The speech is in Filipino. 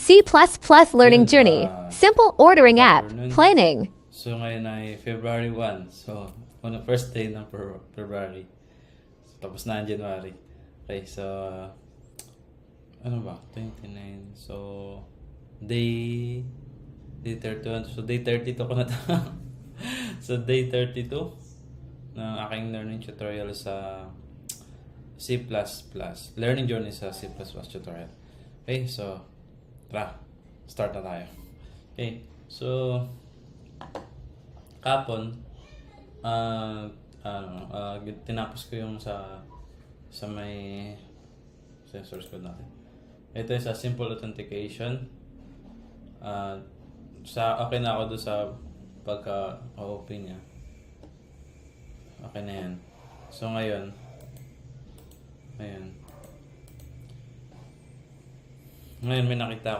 C++ learning journey. Simple ordering app. Afternoon. Planning. So ngayon ay February 1. So, first day ng February. So, tapos na ang January. Okay, so, ano ba? 29. So, day 31. So, day 32 ko na to. So, day 32 ng aking learning tutorial sa C++. Learning journey sa C++ tutorial. Okay, so, tara. Start na tayo. Okay, so, kapon, tinapos ko yung sa may source code natin. Ito is sa simple authentication. Okay na ako doon sa pagka-open niya. Okay na yan. So ngayon, may nakita ako.